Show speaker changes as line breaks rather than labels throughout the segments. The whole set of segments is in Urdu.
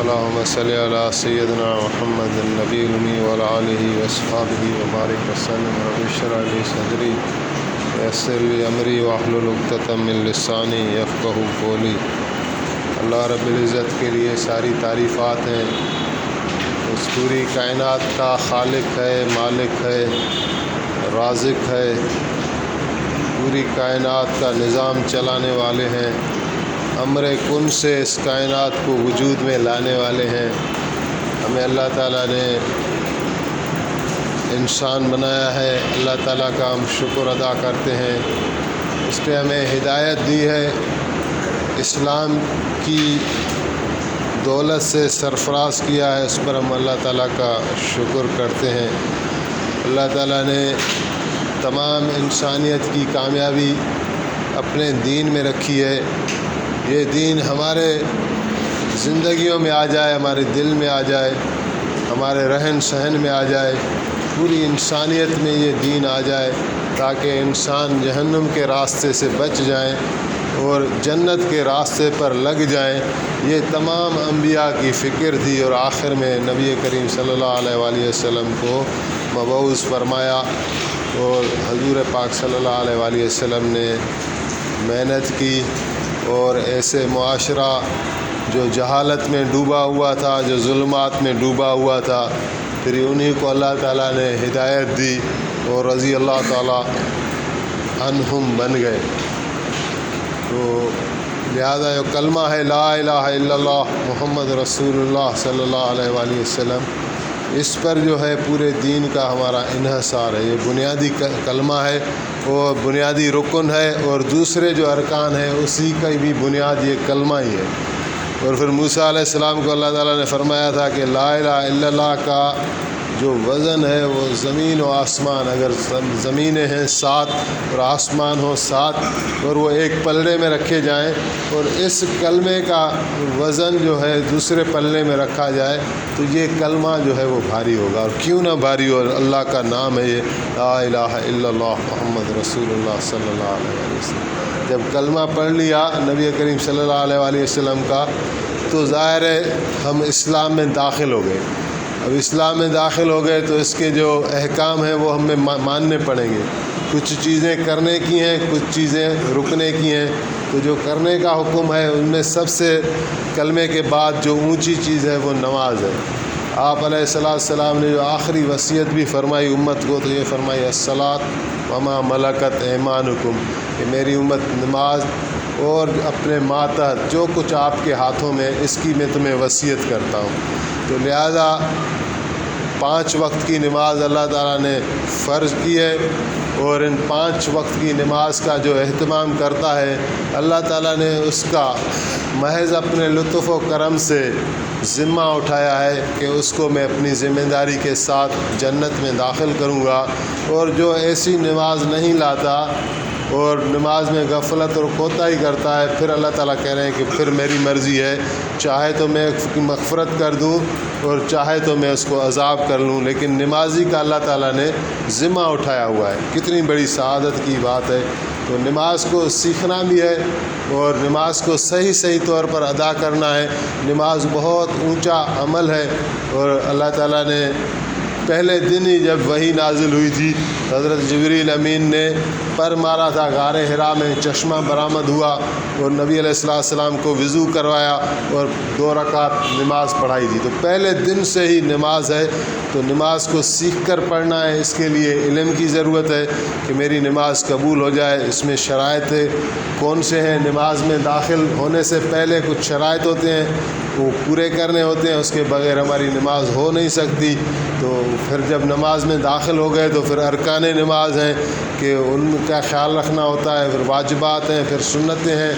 اللهم صل على سيدنا محمد النبي الأمي وعلى آله وأصحابه وبارك وسلم. رب اشرح لي صدري ويسر لي أمري واحلل عقدة من لساني يفقهوا قولي. اللہ رب العزت کے لیے ساری تعریفات ہیں. اس پوری کائنات کا خالق ہے، مالک ہے، رازق ہے، پوری کائنات کا نظام چلانے والے ہیں، امر کن سے اس کائنات کو وجود میں لانے والے ہیں. ہمیں اللہ تعالیٰ نے انسان بنایا ہے، اللہ تعالیٰ کا ہم شکر ادا کرتے ہیں. اس نے ہمیں ہدایت دی ہے، اسلام کی دولت سے سرفراز کیا ہے، اس پر ہم اللہ تعالیٰ کا شکر کرتے ہیں. اللہ تعالیٰ نے تمام انسانیت کی کامیابی اپنے دین میں رکھی ہے. یہ دین ہمارے زندگیوں میں آ جائے، ہمارے دل میں آ جائے، ہمارے رہن سہن میں آ جائے، پوری انسانیت میں یہ دین آ جائے تاکہ انسان جہنم کے راستے سے بچ جائیں اور جنت کے راستے پر لگ جائیں. یہ تمام انبیاء کی فکر تھی اور آخر میں نبی کریم صلی اللہ علیہ وآلہ وسلم کو مبعوث فرمایا اور حضور پاک صلی اللہ علیہ وآلہ وسلم نے محنت کی اور ایسے معاشرہ جو جہالت میں ڈوبا ہوا تھا، جو ظلمات میں ڈوبا ہوا تھا، پھر انہی کو اللہ تعالیٰ نے ہدایت دی اور رضی اللہ تعالیٰ عنہم بن گئے. تو لہذا جو کلمہ ہے لا الہ الا اللہ محمد رسول اللہ صلی اللہ علیہ وآلہ وسلم، اس پر جو ہے پورے دین کا ہمارا انحصار ہے. یہ بنیادی کلمہ ہے اور بنیادی رکن ہے، اور دوسرے جو ارکان ہیں اسی کا بھی بنیاد یہ کلمہ ہی ہے. اور پھر موسیٰ علیہ السلام کو اللہ تعالیٰ نے فرمایا تھا کہ لا الہ الا اللہ کا جو وزن ہے وہ زمین و آسمان، اگر زمینیں ہیں 7 اور آسمان ہو 7 اور وہ ایک پلڑے میں رکھے جائیں اور اس کلمے کا وزن جو ہے دوسرے پلڑے میں رکھا جائے تو یہ کلمہ جو ہے وہ بھاری ہوگا. اور کیوں نہ بھاری ہو، اللہ کا نام ہے یہ لا الہ الا اللہ محمد رسول اللہ صلی اللہ علیہ وسلم. جب کلمہ پڑھ لیا نبی کریم صلی اللہ علیہ وآلہ وسلم کا تو ظاہر ہے ہم اسلام میں داخل ہو گئے. اب اسلام میں داخل ہو گئے تو اس کے جو احکام ہیں وہ ہمیں ماننے پڑیں گے. کچھ چیزیں کرنے کی ہیں، کچھ چیزیں رکنے کی ہیں. تو جو کرنے کا حکم ہے ان میں سب سے کلمے کے بعد جو اونچی چیز ہے وہ نماز ہے. آپ علیہ السلام نے جو آخری وصیت بھی فرمائی امت کو تو یہ فرمائی الصلاۃ وما ملکت ایمانکم، کہ میری امت نماز اور اپنے ماتحت جو کچھ آپ کے ہاتھوں میں اس کی میں تمہیں وصیت کرتا ہوں. تو لہذا 5 وقت کی نماز اللہ تعالیٰ نے فرض کی ہے اور ان 5 وقت کی نماز کا جو اہتمام کرتا ہے اللہ تعالیٰ نے اس کا محض اپنے لطف و کرم سے ذمہ اٹھایا ہے کہ اس کو میں اپنی ذمہ داری کے ساتھ جنت میں داخل کروں گا. اور جو ایسی نماز نہیں لاتا اور نماز میں غفلت اور کوتاہی کرتا ہے پھر اللہ تعالیٰ کہہ رہے ہیں کہ پھر میری مرضی ہے، چاہے تو میں اس کی مغفرت کر دوں اور چاہے تو میں اس کو عذاب کر لوں. لیکن نمازی کا اللہ تعالیٰ نے ذمہ اٹھایا ہوا ہے. کتنی بڑی سعادت کی بات ہے. تو نماز کو سیکھنا بھی ہے اور نماز کو صحیح طور پر ادا کرنا ہے. نماز بہت اونچا عمل ہے اور اللہ تعالیٰ نے پہلے دن ہی جب وحی نازل ہوئی تھی حضرت جبریل امین نے پر مارا تھا غار حرا میں، چشمہ برآمد ہوا اور نبی علیہ السلام کو وضو کروایا اور 2 رکعت نماز پڑھائی تھی. تو پہلے دن سے ہی نماز ہے. تو نماز کو سیکھ کر پڑھنا ہے. اس کے لیے علم کی ضرورت ہے کہ میری نماز قبول ہو جائے. اس میں شرائط کون سے ہیں؟ نماز میں داخل ہونے سے پہلے کچھ شرائط ہوتے ہیں وہ پورے کرنے ہوتے ہیں، اس کے بغیر ہماری نماز ہو نہیں سکتی. تو پھر جب نماز میں داخل ہو گئے تو پھر ارکان نماز ہیں کہ ان کا خیال رکھنا ہوتا ہے، پھر واجبات ہیں، پھر سنتیں ہیں.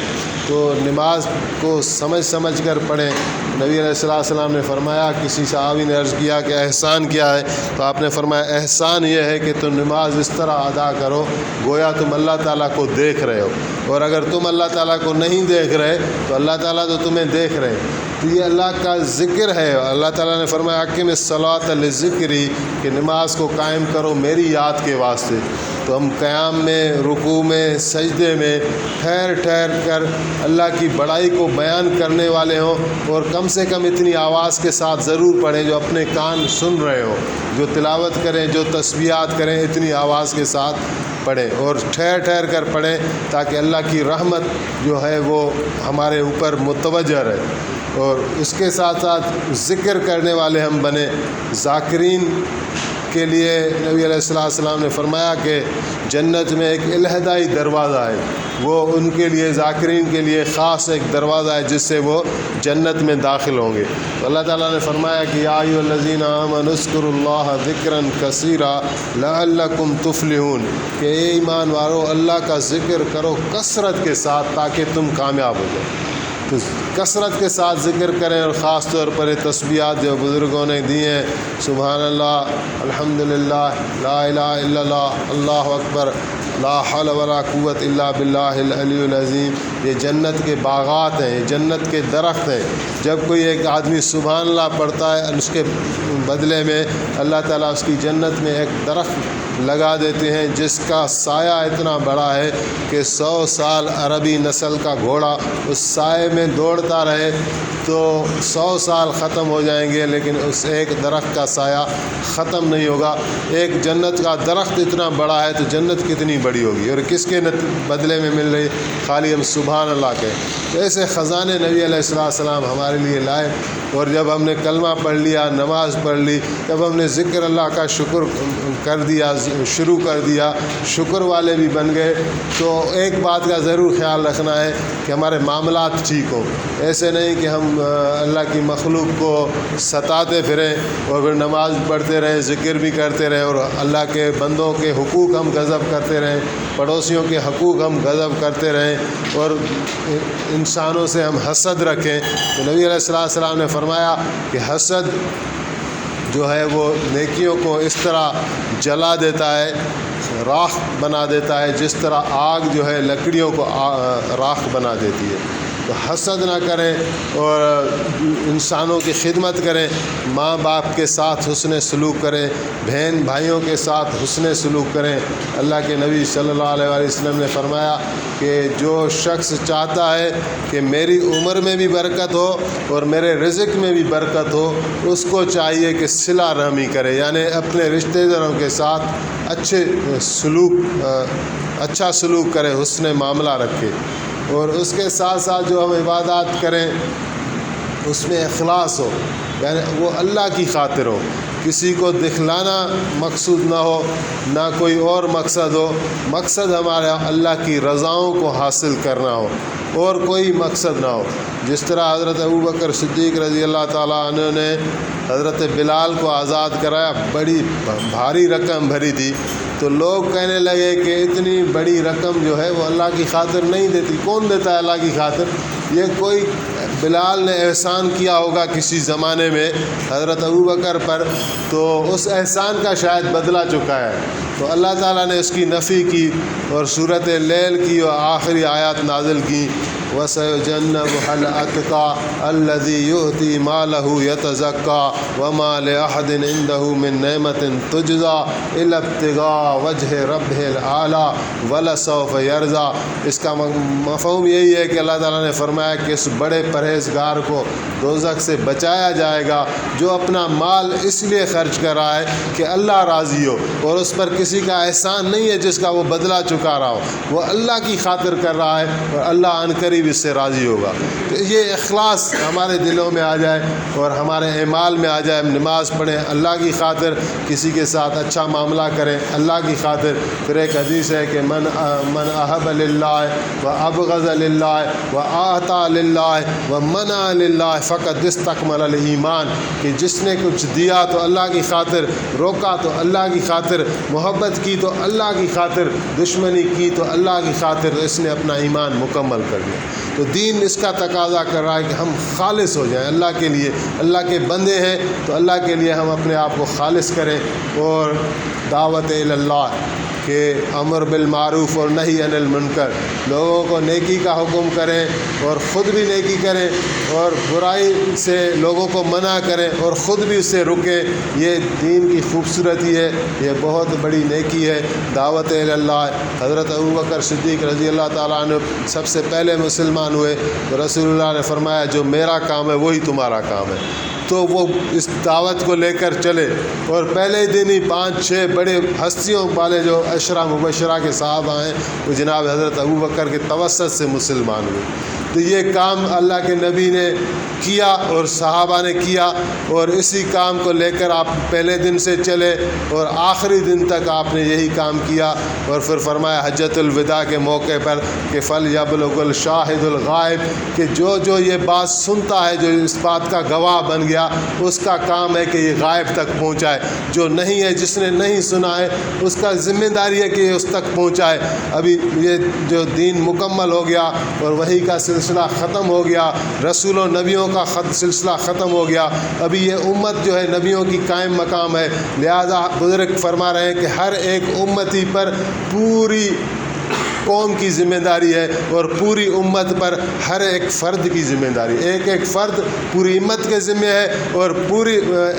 تو نماز کو سمجھ کر پڑھیں. نبی علیہ السلام نے فرمایا، کسی صحابی نے عرض کیا کہ احسان کیا ہے؟ تو آپ نے فرمایا احسان یہ ہے کہ تم نماز اس طرح ادا کرو گویا تم اللہ تعالیٰ کو دیکھ رہے ہو، اور اگر تم اللہ تعالیٰ کو نہیں دیکھ رہے تو اللہ تعالیٰ تو تمہیں دیکھ رہے. تو یہ اللہ کا ذکر ہے. اللہ تعالیٰ نے فرمایا اقم الصلاۃ لذکری، کہ نماز کو قائم کرو میری یاد کے واسطے. تو ہم قیام میں، رکوع میں، سجدے میں ٹھہر کر اللہ کی بڑائی کو بیان کرنے والے ہوں اور کم کم سے کم اتنی آواز کے ساتھ ضرور پڑھیں جو اپنے کان سن رہے ہوں، جو تلاوت کریں، جو تسبیحات کریں، اتنی آواز کے ساتھ پڑھیں اور ٹھہر ٹھہر کر پڑھیں تاکہ اللہ کی رحمت جو ہے وہ ہمارے اوپر متوجہ رہے۔ اور اس کے ساتھ ساتھ ذکر کرنے والے ہم بنیں۔ ذاکرین کے لیے نبی علیہ السلام نے فرمایا کہ جنت میں ایک علیحدہ دروازہ ہے، وہ ان کے لیے ذاکرین کے لیے خاص ایک دروازہ ہے جس سے وہ جنت میں داخل ہوں گے۔ تو اللہ تعالیٰ نے فرمایا کہ یا ایھا الذین آمنوا اذکروا اللہ ذکرا کثیرا لعلکم تفلحون، کہ اے ایمان والو اللہ کا ذکر کرو کثرت کے ساتھ تاکہ تم کامیاب ہو جاؤ۔ تو کثرت کے ساتھ ذکر کریں، اور خاص طور پر یہ تسبیحات جو بزرگوں نے دی ہیں، سبحان اللہ، الحمدللہ، لا الہ الا اللہ، اللہ اکبر، لا حول ولا قوت الا باللہ العلی العظیم، یہ جنت کے باغات ہیں، یہ جنت کے درخت ہیں۔ جب کوئی ایک آدمی سبحان اللہ پڑھتا ہے، اس کے بدلے میں اللہ تعالیٰ اس کی جنت میں ایک درخت لگا دیتے ہیں جس کا سایہ اتنا بڑا ہے کہ 100 سال عربی نسل کا گھوڑا اس سائے میں دوڑتا رہے تو 100 سال ختم ہو جائیں گے، لیکن اس ایک درخت کا سایہ ختم نہیں ہوگا۔ ایک جنت کا درخت اتنا بڑا ہے تو جنت کتنی بڑی ہوگی، اور کس کے بدلے میں مل رہی؟ خالی ہم سبحان اللہ کے۔ تو ایسے خزانے نبی علیہ السلام ہمارے لیے لائے، اور جب ہم نے کلمہ پڑھ لیا، نماز پڑھ لی، جب ہم نے ذکر اللہ کا شکر کر دیا، شروع کر دیا، شکر والے بھی بن گئے، تو ایک بات کا ضرور خیال رکھنا ہے کہ ہمارے معاملات ٹھیک ہوں۔ ایسے نہیں کہ ہم اللہ کی مخلوق کو ستاتے پھریں اور پھر نماز پڑھتے رہیں، ذکر بھی کرتے رہیں، اور اللہ کے بندوں کے حقوق ہم غضب کرتے رہیں، پڑوسیوں کے حقوق ہم غضب کرتے رہیں، اور انسانوں سے ہم حسد رکھیں۔ تو نبی علیہ السلام نے فرمایا کہ حسد جو ہے وہ نیکیوں کو اس طرح جلا دیتا ہے، راکھ بنا دیتا ہے، جس طرح آگ جو ہے لکڑیوں کو راکھ بنا دیتی ہے۔ تو حسد نہ کریں اور انسانوں کی خدمت کریں، ماں باپ کے ساتھ حسن سلوک کریں، بہن بھائیوں کے ساتھ حسن سلوک کریں۔ اللہ کے نبی صلی اللہ علیہ وسلم نے فرمایا کہ جو شخص چاہتا ہے کہ میری عمر میں بھی برکت ہو اور میرے رزق میں بھی برکت ہو، اس کو چاہیے کہ صلہ رحمی کرے، یعنی اپنے رشتہ داروں کے ساتھ اچھا سلوک کرے، حسن معاملہ رکھے، اور اس کے ساتھ ساتھ جو ہم عبادات کریں اس میں اخلاص ہو، یعنی وہ اللہ کی خاطر ہو، کسی کو دکھلانا مقصود نہ ہو، نہ کوئی اور مقصد ہو، مقصد ہمارا اللہ کی رضاؤں کو حاصل کرنا ہو اور کوئی مقصد نہ ہو۔ جس طرح حضرت ابوبکر صدیق رضی اللہ تعالیٰ عنہ نے حضرت بلال کو آزاد کرایا، بڑی بھاری رقم بھری تھی، تو لوگ کہنے لگے کہ اتنی بڑی رقم جو ہے وہ اللہ کی خاطر نہیں دیتی، کون دیتا ہے اللہ کی خاطر؟ یہ کوئی بلال نے احسان کیا ہوگا کسی زمانے میں حضرت ابوبکر پر، تو اس احسان کا شاید بدلہ چکا ہے۔ تو اللہ تعالیٰ نے اس کی نفی کی اور سورۃ لیل کی اور آخری آیات نازل کی، وَسَيُجَنَّبُهَا الْأَتْقَى الَّذِي يُؤْتِي مَالَهُ يَتَزَكَّى وَمَا لِأَحَدٍ عِندَهُ مِن نِّعْمَةٍ تُجْزَىٰ إِلَّا ابْتِغَاءَ وَجْهِ رَبِّهِ الْأَعْلَىٰ وَلَسَوْفَ يَرْضَىٰ۔ اس کا مفہوم یہی ہے کہ اللہ تعالیٰ نے فرمایا کہ اس بڑے پرہیزگار کو دوزخ سے بچایا جائے گا جو اپنا مال اس لیے خرچ کر رہا ہے کہ اللہ راضی ہو، اور اس پر کسی کا احسان نہیں ہے جس کا وہ بدلہ چکا رہا ہو، وہ اللہ کی خاطر کر رہا ہے اور اللہ عن قریب اس سے راضی ہوگا۔ تو یہ اخلاص ہمارے دلوں میں آ جائے اور ہمارے اعمال میں آ جائے، ہم نماز پڑھیں اللہ کی خاطر، کسی کے ساتھ اچھا معاملہ کریں اللہ کی خاطر۔ پھر ایک حدیث ہے کہ من احب للہ و ابغض للہ و اعطى للہ و منع للہ فقد استکمل الایمان، کہ جس نے کچھ دیا تو اللہ کی خاطر، روکا تو اللہ کی خاطر، محبت کی تو اللہ کی خاطر، دشمنی کی تو اللہ کی خاطر، اس نے اپنا ایمان مکمل کر دیا۔ تو دین اس کا تقاضا کر رہا ہے کہ ہم خالص ہو جائیں اللہ کے لیے، اللہ کے بندے ہیں تو اللہ کے لیے ہم اپنے آپ کو خالص کریں، اور دعوت اللہ کہ امر بالمعروف اور نہی عن المنکر، لوگوں کو نیکی کا حکم کریں اور خود بھی نیکی کریں، اور برائی سے لوگوں کو منع کریں اور خود بھی اس سے رکیں۔ یہ دین کی خوبصورتی ہے، یہ بہت بڑی نیکی ہے، دعوت اللہ۔ حضرت ابوبکر صدیق رضی اللہ تعالیٰ عنہ سب سے پہلے مسلمان ہوئے، تو رسول اللہ نے فرمایا جو میرا کام ہے وہی تمہارا کام ہے۔ تو وہ اس دعوت کو لے کر چلے، اور پہلے دن ہی 5-6 بڑے ہستیوں والے جو عشرہ مبشرہ کے صحابہ ہیں، وہ جناب حضرت ابوبکر کے توسط سے مسلمان ہوئے۔ تو یہ کام اللہ کے نبی نے کیا اور صحابہ نے کیا، اور اسی کام کو لے کر آپ پہلے دن سے چلے اور آخری دن تک آپ نے یہی کام کیا۔ اور پھر فرمایا حجۃ الوداع کے موقع پر کہ فَلْيَبْلُغِ الشَّاهِدُ الْغَائِبُ، کہ جو یہ بات سنتا ہے، جو اس بات کا گواہ بن گیا، اس کا کام ہے کہ یہ غائب تک پہنچائے۔ جو نہیں ہے، جس نے نہیں سنا ہے، اس کا ذمہ داری ہے کہ یہ اس تک پہنچائے۔ ابھی یہ جو دین مکمل ہو گیا اور وحی کا سلسلہ ختم ہو گیا، رسول و نبیوں کا سلسلہ ختم ہو گیا، ابھی یہ امت جو ہے نبیوں کی قائم مقام ہے۔ لہذا بزرگ فرما رہے ہیں کہ ہر ایک امتی پر پوری قوم کی ذمہ داری ہے، اور پوری امت پر ہر ایک فرد کی ذمہ داری، ایک ایک فرد پوری امت کے ذمہ ہے، اور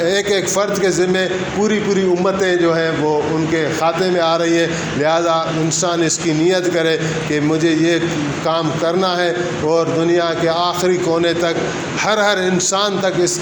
ایک ایک فرد کے ذمہ پوری امتیں جو ہیں وہ ان کے خاتے میں آ رہی ہیں۔ لہذا انسان اس کی نیت کرے کہ مجھے یہ کام کرنا ہے، اور دنیا کے آخری کونے تک ہر انسان تک اس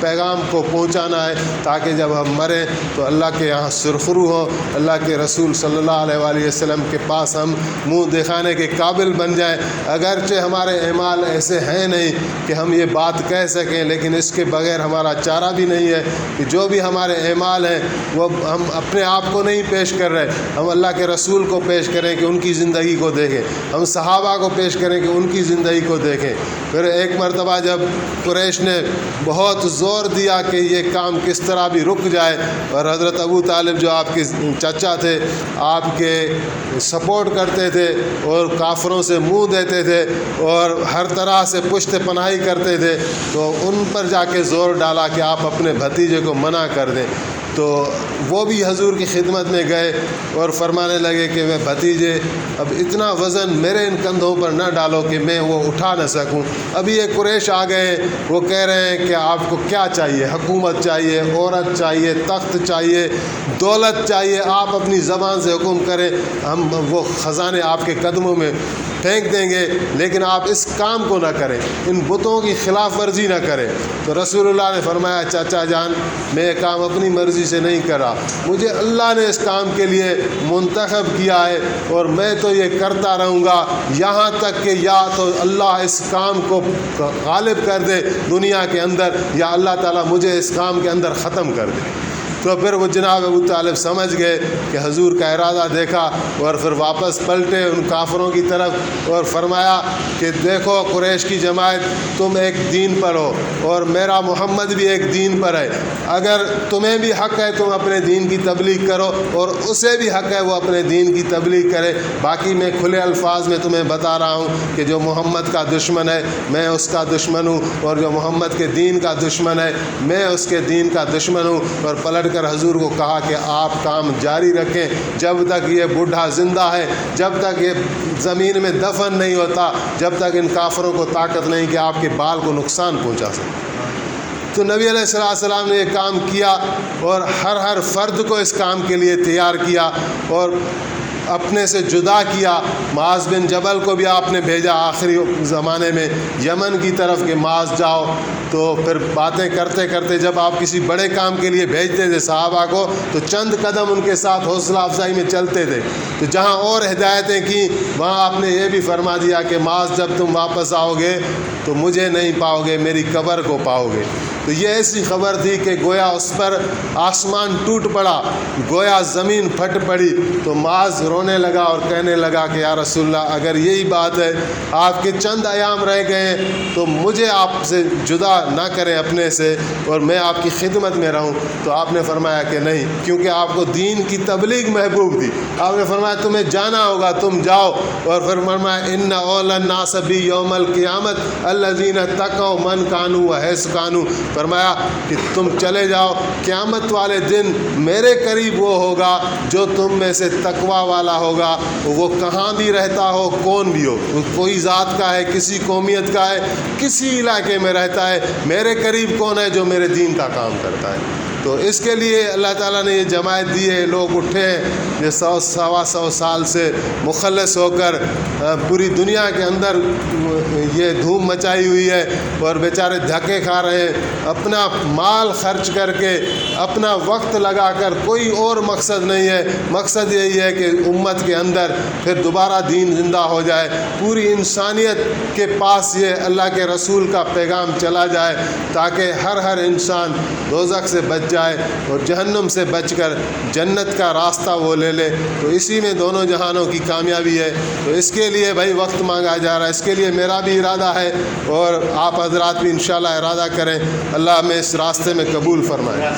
پیغام کو پہنچانا ہے، تاکہ جب ہم مریں تو اللہ کے یہاں سرخرو ہو، اللہ کے رسول صلی اللہ علیہ وآلہ وسلم کے پاس ہم منہ دکھانے کے قابل بن جائیں۔ اگرچہ ہمارے اعمال ایسے ہیں نہیں کہ ہم یہ بات کہہ سکیں، لیکن اس کے بغیر ہمارا چارہ بھی نہیں ہے کہ جو بھی ہمارے اعمال ہیں وہ ہم اپنے آپ کو نہیں پیش کر رہے، ہم اللہ کے رسول کو پیش کریں کہ ان کی زندگی کو دیکھیں، ہم صحابہ کو پیش کریں کہ ان کی زندگی کو دیکھیں۔ پھر ایک مرتبہ جب قریش نے بہت زور دیا کہ یہ کام کس طرح بھی رک جائے، اور حضرت ابو طالب جو آپ کے چچا تھے، آپ کے سپورٹ کرتے تھے اور کافروں سے منہ دیتے تھے اور ہر طرح سے پشت پناہی کرتے تھے، تو ان پر جا کے زور ڈالا کہ آپ اپنے بھتیجے کو منع کر دیں۔ تو وہ بھی حضور کی خدمت میں گئے اور فرمانے لگے کہ میں بھتیجے اب اتنا وزن میرے ان کندھوں پر نہ ڈالو کہ میں وہ اٹھا نہ سکوں۔ ابھی یہ قریش آ گئے، وہ کہہ رہے ہیں کہ آپ کو کیا چاہیے، حکومت چاہیے، عورت چاہیے، تخت چاہیے، دولت چاہیے، آپ اپنی زبان سے حکم کریں، ہم وہ خزانے آپ کے قدموں میں پھینک دیں گے، لیکن آپ اس کام کو نہ کریں، ان بتوں کی خلاف ورزی نہ کریں۔ تو رسول اللہ نے فرمایا چاچا جان، میں یہ کام اپنی مرضی سے نہیں کرا، مجھے اللہ نے اس کام کے لیے منتخب کیا ہے، اور میں تو یہ کرتا رہوں گا یہاں تک کہ یا تو اللہ اس کام کو غالب کر دے دنیا کے اندر، یا اللہ تعالیٰ مجھے اس کام کے اندر ختم کر دے۔ تو پھر وہ جناب ابو طالب سمجھ گئے کہ حضور کا ارادہ دیکھا، اور پھر واپس پلٹے ان کافروں کی طرف اور فرمایا کہ دیکھو قریش کی جماعت، تم ایک دین پر ہو اور میرا محمد بھی ایک دین پر ہے، اگر تمہیں بھی حق ہے تم اپنے دین کی تبلیغ کرو، اور اسے بھی حق ہے وہ اپنے دین کی تبلیغ کرے۔ باقی میں کھلے الفاظ میں تمہیں بتا رہا ہوں کہ جو محمد کا دشمن ہے میں اس کا دشمن ہوں، اور جو محمد کے دین کا دشمن ہے میں اس کے دین کا دشمن ہوں۔ اور پلٹ کر حضور کو کہا کہ آپ کام جاری رکھیں جب تک یہ بوڑھا زندہ ہے، جب تک یہ زمین میں دفن نہیں ہوتا، جب تک ان کافروں کو طاقت نہیں کہ آپ کے بال کو نقصان پہنچا سکے۔ تو نبی علیہ السلام نے یہ کام کیا، اور ہر فرد کو اس کام کے لیے تیار کیا اور اپنے سے جدا کیا۔ معاذ بن جبل کو بھی آپ نے بھیجا آخری زمانے میں یمن کی طرف کہ معاذ جاؤ، تو پھر باتیں کرتے کرتے جب آپ کسی بڑے کام کے لیے بھیجتے تھے صحابہ کو، تو چند قدم ان کے ساتھ حوصلہ افزائی میں چلتے تھے۔ تو جہاں اور ہدایتیں کی وہاں آپ نے یہ بھی فرما دیا کہ معاذ جب تم واپس آؤ گے تو مجھے نہیں پاؤ گے، میری قبر کو پاؤ گے۔ تو یہ ایسی خبر تھی کہ گویا اس پر آسمان ٹوٹ پڑا، گویا زمین پھٹ پڑی۔ تو معاذ رونے لگا اور کہنے لگا کہ یا رسول اللہ اگر یہی بات ہے آپ کے چند ایام رہ گئے ہیں تو مجھے آپ سے جدا نہ کریں اپنے سے اور میں آپ کی خدمت میں رہوں. تو آپ نے فرمایا کہ نہیں, کیونکہ آپ کو دین کی تبلیغ محبوب تھی. آپ نے فرمایا تمہیں جانا ہوگا, تم جاؤ. اور پھر فرمایا ان اول الناس بی یوم القیامت الذین اتقوا من کانوا وحیث کانوا. فرمایا کہ تم چلے جاؤ, قیامت والے دن میرے قریب وہ ہوگا جو تم میں سے تقوی والا ہوگا, وہ کہاں بھی رہتا ہو, کون بھی ہو, کوئی ذات کا ہے, کسی قومیت کا ہے, کسی علاقے میں رہتا ہے, میرے قریب کون ہے جو میرے دین کا کام کرتا ہے. تو اس کے لیے اللہ تعالیٰ نے یہ جماعت دی ہے. لوگ اٹھے ہیں یہ 100-125 سال سے مخلص ہو کر پوری دنیا کے اندر یہ دھوم مچائی ہوئی ہے اور بیچارے دھکے کھا رہے ہیں, اپنا مال خرچ کر کے, اپنا وقت لگا کر. کوئی اور مقصد نہیں ہے, مقصد یہی ہے کہ امت کے اندر پھر دوبارہ دین زندہ ہو جائے, پوری انسانیت کے پاس یہ اللہ کے رسول کا پیغام چلا جائے تاکہ ہر انسان دوزخ سے بچ جائے اور جہنم سے بچ کر جنت کا راستہ وہ لے لے. تو اسی میں دونوں جہانوں کی کامیابی ہے. تو اس کے لیے بھائی وقت مانگا جا رہا ہے. اس کے لیے میرا بھی ارادہ ہے اور آپ حضرات بھی انشاءاللہ ارادہ کریں. اللہ ہمیں اس راستے میں قبول فرمائے.